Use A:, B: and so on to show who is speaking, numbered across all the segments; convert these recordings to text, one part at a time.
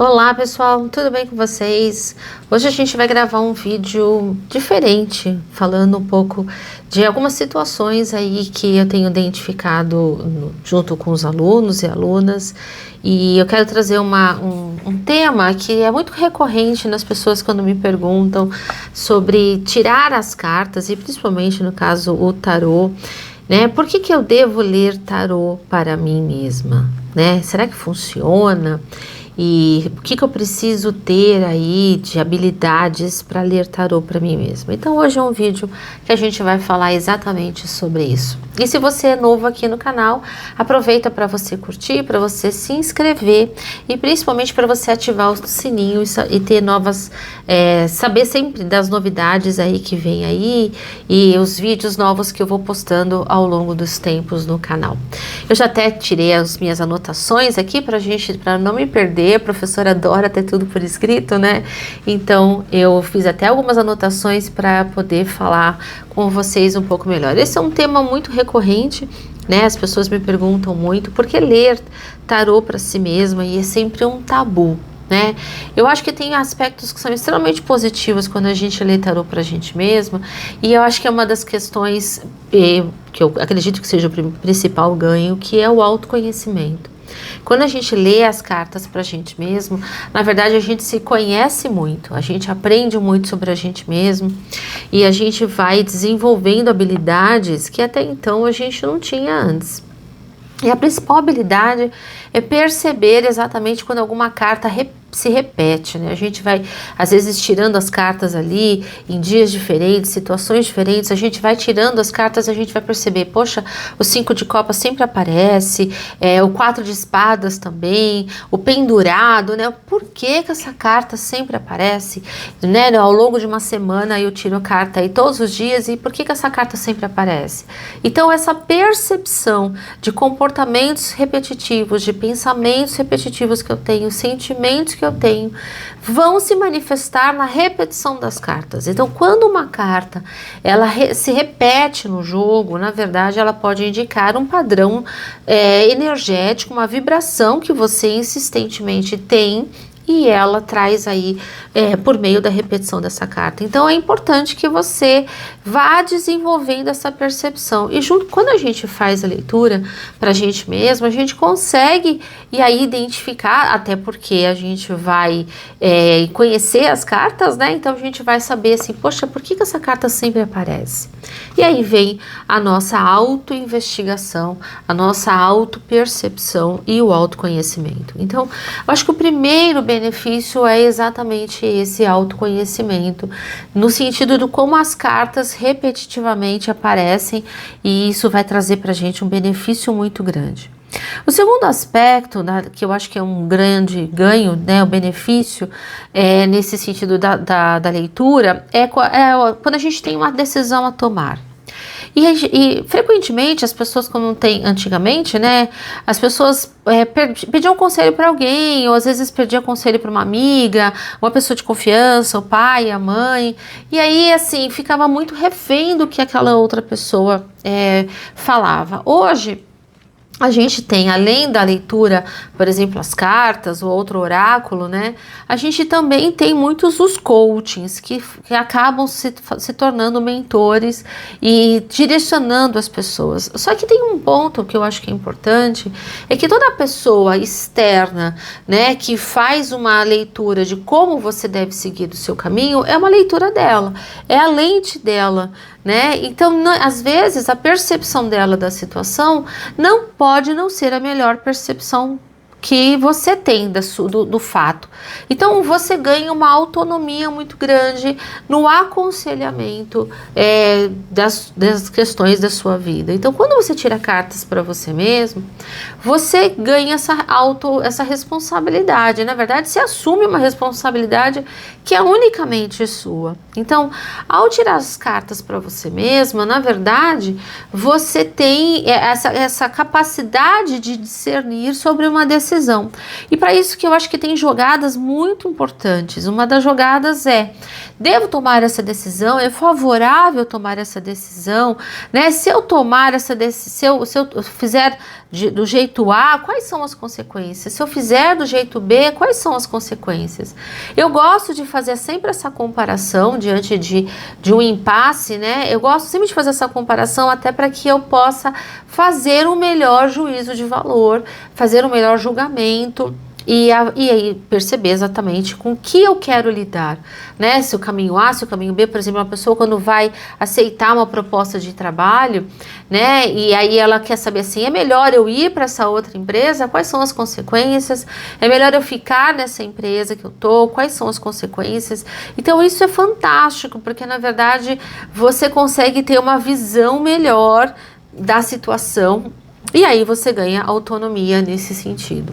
A: Olá pessoal, tudo bem com vocês? Hoje a gente vai gravar um vídeo diferente, falando um pouco de algumas situações aí que eu tenho identificado junto com os alunos e alunas, e eu quero trazer um tema que é muito recorrente nas pessoas quando me perguntam sobre tirar as cartas, e principalmente no caso o tarô, né? Por que eu devo ler tarô para mim mesma, né? Será que funciona? E o que eu preciso ter aí de habilidades para ler tarô para mim mesma? Então hoje é um vídeo que a gente vai falar exatamente sobre isso. E se você é novo aqui no canal, aproveita para você curtir, para você se inscrever e principalmente para você ativar o sininho e ter novas, saber sempre das novidades aí que vem aí e os vídeos novos que eu vou postando ao longo dos tempos no canal. Eu já até tirei as minhas anotações aqui para não me perder. A professora adora ter tudo por escrito, né? Então eu fiz até algumas anotações para poder falar com vocês um pouco melhor. Esse é um tema muito recorrente, né? As pessoas me perguntam muito por que ler tarô para si mesma, e é sempre um tabu, né? Eu acho que tem aspectos que são extremamente positivos quando a gente lê tarô para a gente mesma, e eu acho que é uma das questões que eu acredito que seja o principal ganho, que é o autoconhecimento. Quando a gente lê as cartas para a gente mesmo, na verdade a gente se conhece muito, a gente aprende muito sobre a gente mesmo e a gente vai desenvolvendo habilidades que até então a gente não tinha antes. E a principal habilidade é perceber exatamente quando alguma carta se repete, né? A gente vai, às vezes, tirando as cartas ali, em dias diferentes, situações diferentes, a gente vai tirando as cartas e a gente vai perceber, poxa, o 5 de copas sempre aparece, o 4 de espadas também, o pendurado, né? Por que essa carta sempre aparece, né? Ao longo de uma semana eu tiro a carta aí todos os dias, e por que essa carta sempre aparece? Então, essa percepção de comportamentos repetitivos, de pensamentos repetitivos que eu tenho, sentimentos que eu tenho, vão se manifestar na repetição das cartas. Então, quando uma carta ela se repete no jogo, na verdade, ela pode indicar um padrão energético, uma vibração que você insistentemente tem, e ela traz aí por meio da repetição dessa carta. Então é importante que você vá desenvolvendo essa percepção. E quando a gente faz a leitura para a gente mesmo, a gente consegue e aí identificar, até porque a gente vai conhecer as cartas, né? Então a gente vai saber assim, poxa, por que essa carta sempre aparece? E aí vem a nossa autoinvestigação, a nossa autopercepção e o autoconhecimento. Então, eu acho que o primeiro benefício é exatamente esse autoconhecimento, no sentido de como as cartas repetitivamente aparecem, e isso vai trazer para a gente um benefício muito grande. O segundo aspecto, né, que eu acho que é um grande ganho, né, o benefício nesse sentido da leitura, é quando a gente tem uma decisão a tomar. E frequentemente as pessoas, quando não tem, antigamente, né, as pessoas pediam conselho para alguém, ou às vezes pediam conselho para uma amiga, uma pessoa de confiança, o pai, a mãe, e aí assim, ficava muito refém do que aquela outra pessoa falava. Hoje, a gente tem, além da leitura, por exemplo, as cartas, ou outro oráculo, né? A gente também tem muitos os coachings que acabam se tornando mentores e direcionando as pessoas. Só que tem um ponto que eu acho que é importante, é que toda pessoa externa, né, que faz uma leitura de como você deve seguir o seu caminho, é uma leitura dela, é a lente dela, né? Então, às vezes, a percepção dela da situação pode não ser a melhor percepção que você tem do fato. Então você ganha uma autonomia muito grande no aconselhamento das questões da sua vida. Então quando você tira cartas para você mesmo, você ganha essa responsabilidade. Na verdade, você assume uma responsabilidade que é unicamente sua. Então, ao tirar as cartas para você mesma, na verdade, você tem essa capacidade de discernir sobre uma decisão decisão. E para isso que eu acho que tem jogadas muito importantes. Uma das jogadas é: devo tomar essa decisão? É favorável tomar essa decisão? Né? Se eu tomar essa decisão, se eu fizer do jeito A, quais são as consequências? Se eu fizer do jeito B, quais são as consequências? Eu gosto de fazer sempre essa comparação diante de um impasse, né? Eu gosto sempre de fazer essa comparação até para que eu possa fazer um melhor juízo de valor, fazer um melhor julgamento. E aí perceber exatamente com o que eu quero lidar, né? Se o caminho A, se o caminho B, por exemplo, uma pessoa quando vai aceitar uma proposta de trabalho, né? E aí ela quer saber assim, é melhor eu ir para essa outra empresa? Quais são as consequências? É melhor eu ficar nessa empresa que eu tô? Quais são as consequências? Então isso é fantástico, porque na verdade você consegue ter uma visão melhor da situação e aí você ganha autonomia nesse sentido.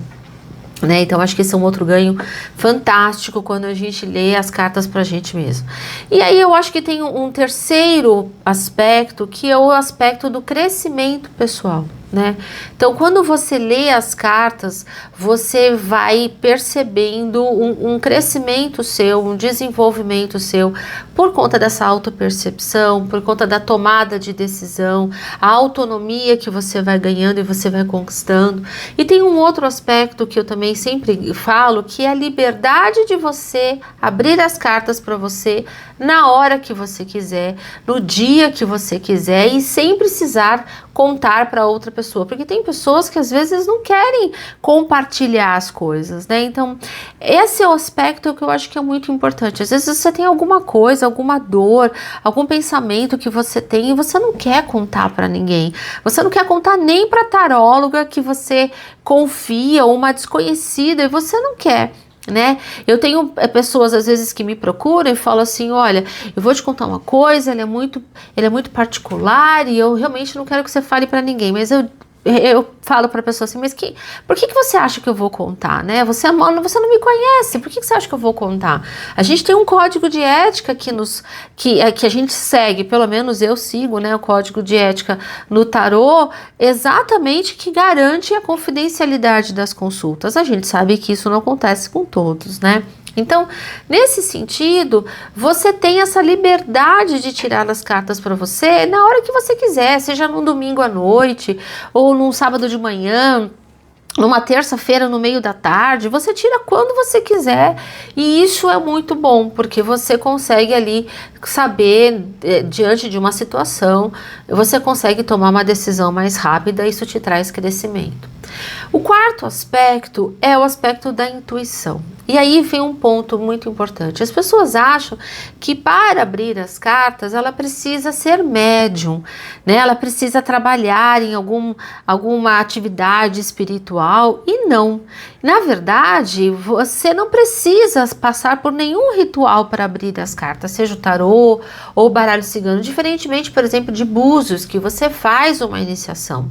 A: Né? Então acho que esse é um outro ganho fantástico quando a gente lê as cartas pra gente mesmo. E aí eu acho que tem um terceiro aspecto, que é o aspecto do crescimento pessoal, né? Então quando você lê as cartas, você vai percebendo um crescimento seu, um desenvolvimento seu, por conta dessa autopercepção, por conta da tomada de decisão, a autonomia que você vai ganhando e você vai conquistando. E tem um outro aspecto que eu também sempre falo, que é a liberdade de você abrir as cartas para você na hora que você quiser, no dia que você quiser e sem precisar contar para outra pessoa, porque tem pessoas que às vezes não querem compartilhar as coisas, né? Então, esse é o aspecto que eu acho que é muito importante. Às vezes você tem alguma coisa, alguma dor, algum pensamento que você tem e você não quer contar para ninguém. Você não quer contar nem para a taróloga que você confia ou uma desconhecida e você não quer. Né? Eu tenho pessoas às vezes que me procuram e falam assim, olha, eu vou te contar uma coisa, ele é muito particular e eu realmente não quero que você fale para ninguém, mas eu falo para a pessoa assim, mas por que você acha que eu vou contar, né? Você não me conhece, por que você acha que eu vou contar? A gente tem um código de ética que a gente segue, pelo menos eu sigo, né? O código de ética no tarô, exatamente que garante a confidencialidade das consultas. A gente sabe que isso não acontece com todos, né? Então, nesse sentido, você tem essa liberdade de tirar as cartas para você na hora que você quiser, seja num domingo à noite, ou num sábado de manhã, numa terça-feira no meio da tarde, você tira quando você quiser e isso é muito bom, porque você consegue ali saber, diante de uma situação, você consegue tomar uma decisão mais rápida, isso te traz crescimento. O quarto aspecto é o aspecto da intuição. E aí vem um ponto muito importante. As pessoas acham que para abrir as cartas ela precisa ser médium, né? Ela precisa trabalhar em alguma atividade espiritual e não. Na verdade, você não precisa passar por nenhum ritual para abrir as cartas, seja o tarô ou o baralho cigano, diferentemente, por exemplo, de Búzios, que você faz uma iniciação.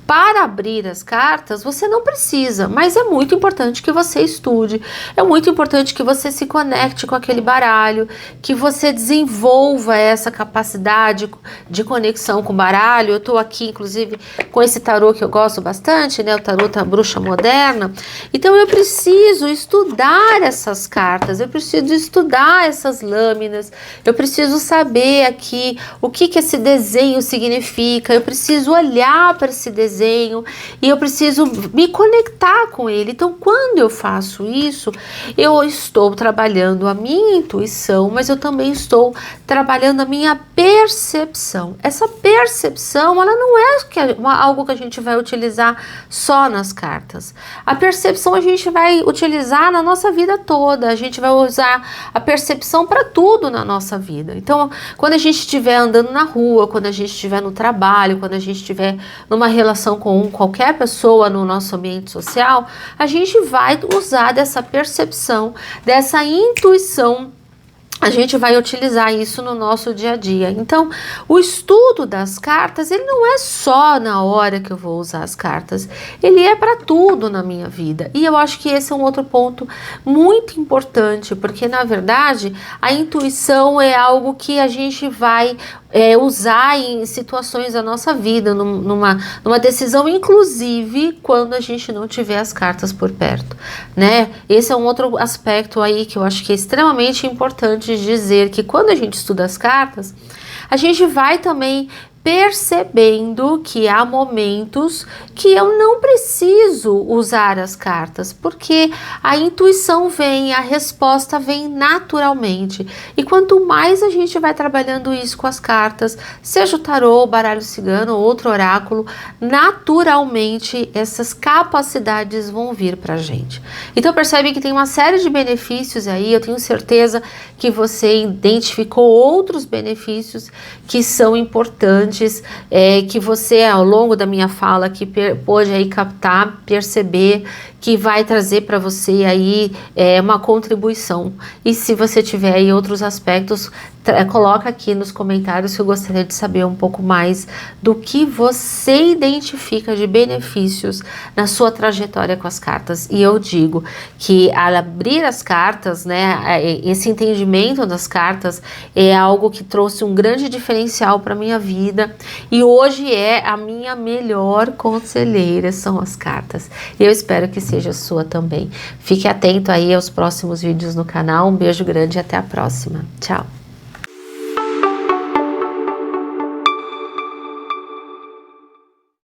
A: Para abrir as cartas, você não precisa, mas é muito importante que você estude, é muito importante que você se conecte com aquele baralho, que você desenvolva essa capacidade de conexão com o baralho. Eu estou aqui, inclusive, com esse tarô que eu gosto bastante, né? O tarô da bruxa moderna. Então, eu preciso estudar essas cartas, eu preciso estudar essas lâminas, eu preciso saber aqui o que esse desenho significa, eu preciso olhar para esse desenho e eu preciso me conectar com ele. Então, quando eu faço isso, eu estou trabalhando a minha intuição, mas eu também estou trabalhando a minha percepção. Essa percepção, ela não é algo que a gente vai utilizar só nas cartas. A percepção a gente vai utilizar na nossa vida toda, a gente vai usar a percepção para tudo na nossa vida. Então, quando a gente estiver andando na rua, quando a gente estiver no trabalho, quando a gente estiver numa relação com qualquer pessoa no nosso ambiente social, a gente vai usar dessa percepção, dessa intuição, a gente vai utilizar isso no nosso dia a dia. Então, o estudo das cartas, ele não é só na hora que eu vou usar as cartas, ele é para tudo na minha vida. E eu acho que esse é um outro ponto muito importante, porque na verdade a intuição é algo que a gente vai usar em situações da nossa vida, numa decisão, inclusive quando a gente não tiver as cartas por perto, né? Esse é um outro aspecto aí que eu acho que é extremamente importante dizer, que quando a gente estuda as cartas, a gente vai também percebendo que há momentos que eu não preciso usar as cartas, porque a intuição vem, a resposta vem naturalmente. E quanto mais a gente vai trabalhando isso com as cartas, seja o tarô, baralho cigano ou outro oráculo, naturalmente essas capacidades vão vir pra gente. Então percebe que tem uma série de benefícios aí, eu tenho certeza que você identificou outros benefícios que são importantes, que você ao longo da minha fala aqui pôde aí captar, perceber, que vai trazer para você aí uma contribuição. E se você tiver aí outros aspectos, coloca aqui nos comentários, que eu gostaria de saber um pouco mais do que você identifica de benefícios na sua trajetória com as cartas. E eu digo que ao abrir as cartas, né, esse entendimento das cartas é algo que trouxe um grande diferencial para minha vida, e hoje é a minha melhor conselheira, são as cartas. E eu espero que seja a sua também. Fique atento aí aos próximos vídeos no canal. Um beijo grande e até a próxima. Tchau!